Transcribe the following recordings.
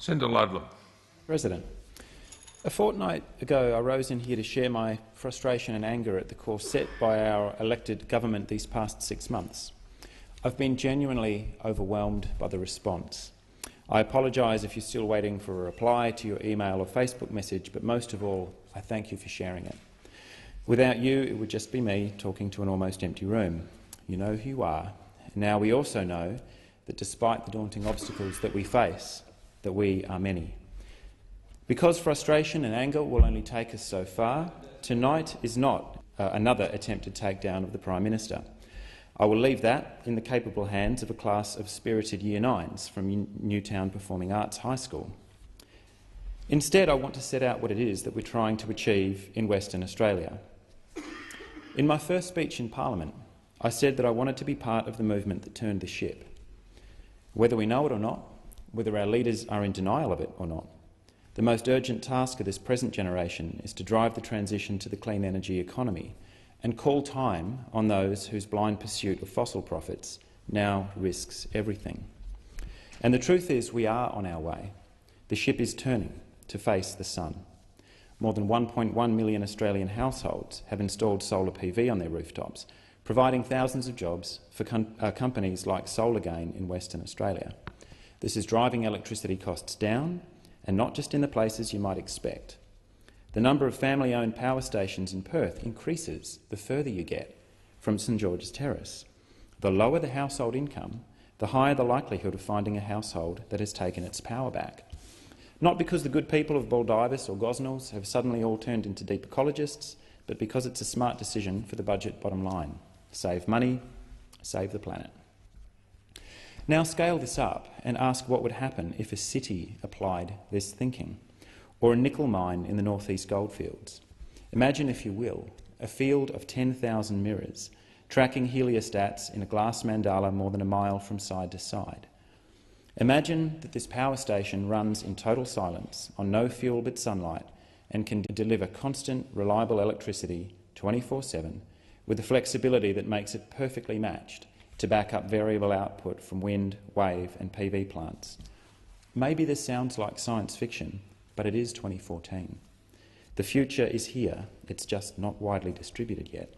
Senator Ludlam. President, a fortnight ago I rose in here to share my frustration and anger at the course set by our elected government these past 6 months. I've been genuinely overwhelmed by the response. I apologise if you're still waiting for a reply to your email or Facebook message, but most of all, I thank you for sharing it. Without you, it would just be me talking to an almost empty room. You know who you are. Now we also know that despite the daunting obstacles that we face, that we are many. Because frustration and anger will only take us so far, tonight is not another attempted takedown of the Prime Minister. I will leave that in the capable hands of a class of spirited Year 9s from Newtown Performing Arts High School. Instead, I want to set out what it is that we're trying to achieve in Western Australia. In my first speech in Parliament, I said that I wanted to be part of the movement that turned the ship. Whether we know it or not, whether our leaders are in denial of it or not, the most urgent task of this present generation is to drive the transition to the clean energy economy and call time on those whose blind pursuit of fossil profits now risks everything. And the truth is we are on our way. The ship is turning to face the sun. More than 1.1 million Australian households have installed solar PV on their rooftops, providing thousands of jobs for companies like SolarGain in Western Australia. This is driving electricity costs down, and not just in the places you might expect. The number of family-owned power stations in Perth increases the further you get from St George's Terrace. The lower the household income, the higher the likelihood of finding a household that has taken its power back. Not because the good people of Baldivis or Gosnells have suddenly all turned into deep ecologists, but because it's a smart decision for the budget bottom line. Save money, save the planet. Now scale this up and ask what would happen if a city applied this thinking, or a nickel mine in the northeast goldfields. Imagine, if you will, a field of 10,000 mirrors tracking heliostats in a glass mandala more than a mile from side to side. Imagine that this power station runs in total silence on no fuel but sunlight and can deliver constant, reliable electricity 24/7 with the flexibility that makes it perfectly matched to back up variable output from wind, wave and PV plants. Maybe this sounds like science fiction, but it is 2014. The future is here, it's just not widely distributed yet.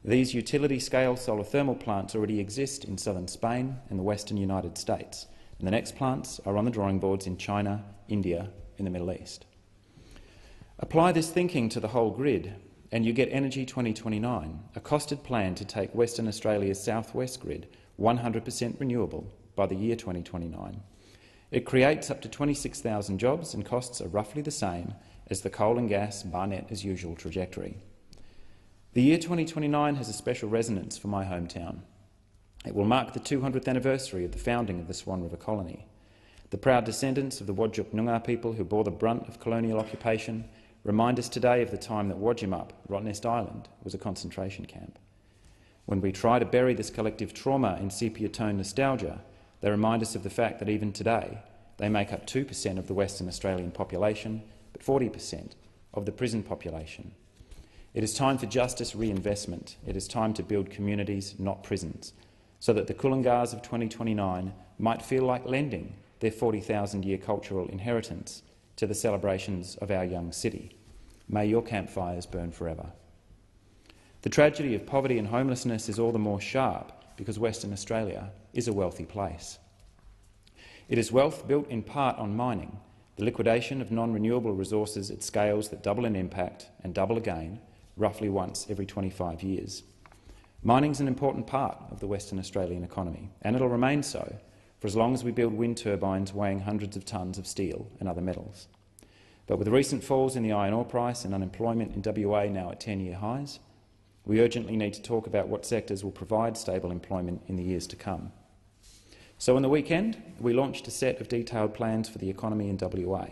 These utility-scale solar thermal plants already exist in southern Spain and the western United States, and the next plants are on the drawing boards in China, India, in the Middle East. Apply this thinking to the whole grid, and you get Energy 2029, a costed plan to take Western Australia's southwest grid 100% renewable by the year 2029. It creates up to 26,000 jobs and costs are roughly the same as the coal and gas Barnett as usual trajectory. The year 2029 has a special resonance for my hometown. It will mark the 200th anniversary of the founding of the Swan River Colony. The proud descendants of the Whadjuk Noongar people who bore the brunt of colonial occupation remind us today of the time that Wodjumup, Rottnest Island, was a concentration camp. When we try to bury this collective trauma in sepia-tone nostalgia, they remind us of the fact that even today they make up 2% of the Western Australian population, but 40% of the prison population. It is time for justice reinvestment. It is time to build communities, not prisons, so that the Kulingars of 2029 might feel like lending their 40,000-year cultural inheritance to the celebrations of our young city. May your campfires burn forever. The tragedy of poverty and homelessness is all the more sharp because Western Australia is a wealthy place. It is wealth built in part on mining, the liquidation of non-renewable resources at scales that double in impact and double again, roughly once every 25 years. Mining is an important part of the Western Australian economy, and it'll remain so for as long as we build wind turbines weighing hundreds of tonnes of steel and other metals. But with recent falls in the iron ore price and unemployment in WA now at 10-year highs, we urgently need to talk about what sectors will provide stable employment in the years to come. So on the weekend, we launched a set of detailed plans for the economy in WA.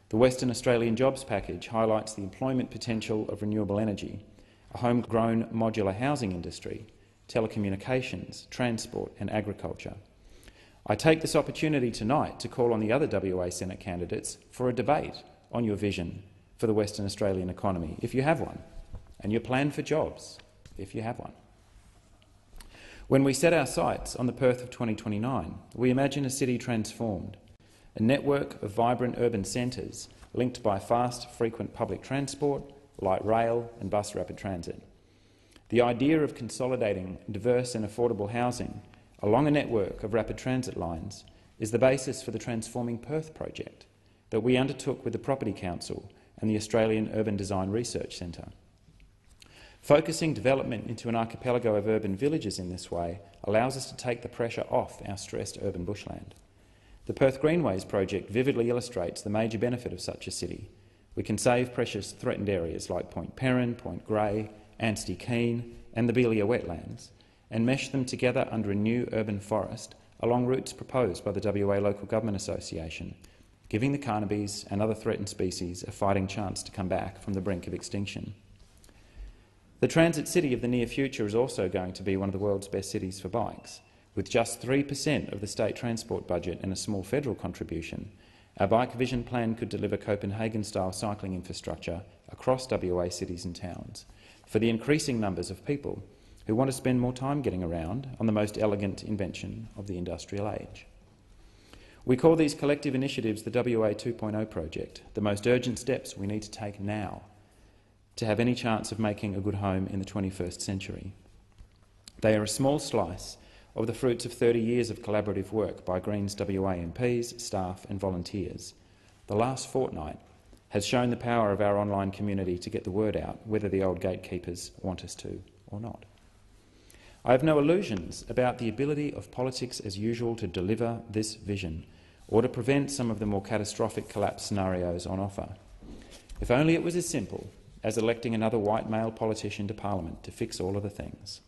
The Western Australian Jobs Package highlights the employment potential of renewable energy, a homegrown modular housing industry, telecommunications, transport and agriculture. I take this opportunity tonight to call on the other WA Senate candidates for a debate on your vision for the Western Australian economy, if you have one, and your plan for jobs, if you have one. When we set our sights on the Perth of 2029, we imagine a city transformed, a network of vibrant urban centres linked by fast, frequent public transport, light rail and bus rapid transit. The idea of consolidating diverse and affordable housing along a network of rapid transit lines is the basis for the Transforming Perth project that we undertook with the Property Council and the Australian Urban Design Research Centre. Focusing development into an archipelago of urban villages in this way allows us to take the pressure off our stressed urban bushland. The Perth Greenways project vividly illustrates the major benefit of such a city. We can save precious threatened areas like Point Perrin, Point Grey, Anstey Keen and the Belia wetlands and mesh them together under a new urban forest along routes proposed by the WA Local Government Association, giving the carnabes and other threatened species a fighting chance to come back from the brink of extinction. The transit city of the near future is also going to be one of the world's best cities for bikes. With just 3% of the state transport budget and a small federal contribution, our Bike Vision Plan could deliver Copenhagen-style cycling infrastructure across WA cities and towns for the increasing numbers of people who want to spend more time getting around on the most elegant invention of the industrial age. We call these collective initiatives the WA 2.0 project, the most urgent steps we need to take now to have any chance of making a good home in the 21st century. They are a small slice of the fruits of 30 years of collaborative work by Greens WA MPs, staff and volunteers. The last fortnight has shown the power of our online community to get the word out, whether the old gatekeepers want us to or not. I have no illusions about the ability of politics as usual to deliver this vision or to prevent some of the more catastrophic collapse scenarios on offer. If only it was as simple as electing another white male politician to Parliament to fix all of the things.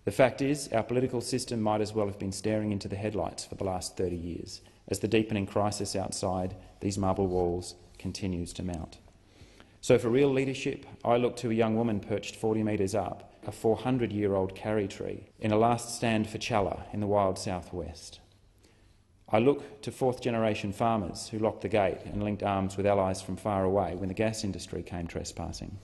The fact is, our political system might as well have been staring into the headlights for the last 30 years, as the deepening crisis outside these marble walls continues to mount. So for real leadership, I look to a young woman perched 40 metres up a 400-year-old carry tree in a last stand for Challa in the wild southwest. I look to fourth-generation farmers who locked the gate and linked arms with allies from far away when the gas industry came trespassing.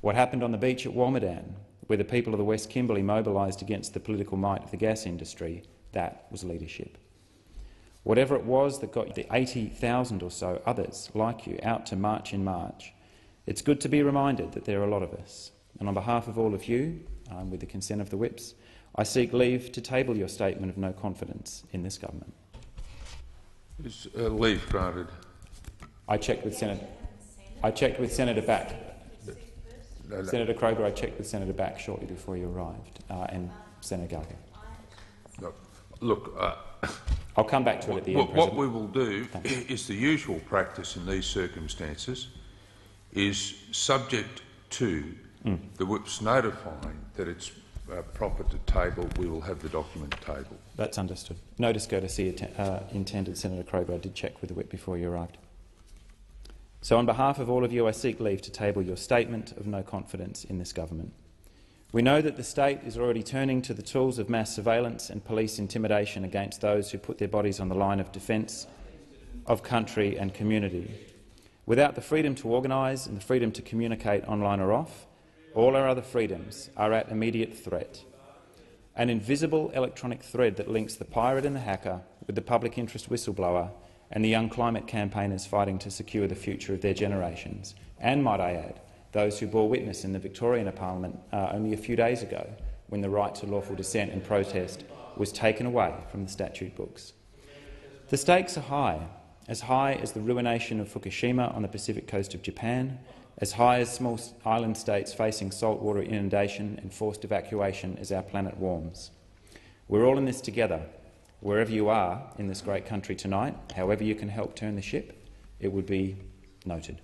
What happened on the beach at Walmadan, where the people of the West Kimberley mobilised against the political might of the gas industry, that was leadership. Whatever it was that got the 80,000 or so others like you out to march in March, it's good to be reminded that there are a lot of us. And on behalf of all of you, with the consent of the whips, I seek leave to table your statement of no confidence in this government. Is leave granted? I checked with Senator Back. No. Senator Kroger, I checked with Senator Back shortly before you arrived, and Senator Garger. Look, I'll come back to it at the end, what we will do is the usual practice in these circumstances is subject to the whips notifying that it's proper to table, we will have the document tabled. That's understood. No discourtesy intended, Senator Kroger. I did check with the whip before you arrived. So on behalf of all of you, I seek leave to table your statement of no confidence in this government. We know that the state is already turning to the tools of mass surveillance and police intimidation against those who put their bodies on the line of defence of country and community. Without the freedom to organise and the freedom to communicate online or off, all our other freedoms are at immediate threat. An invisible electronic thread that links the pirate and the hacker with the public interest whistleblower and the young climate campaigners fighting to secure the future of their generations, and, might I add, those who bore witness in the Victorian Parliament only a few days ago when the right to lawful dissent and protest was taken away from the statute books. The stakes are high as the ruination of Fukushima on the Pacific coast of Japan, as high as small island states facing saltwater inundation and forced evacuation as our planet warms. We're all in this together. Wherever you are in this great country tonight, however you can help turn the ship, it would be noted.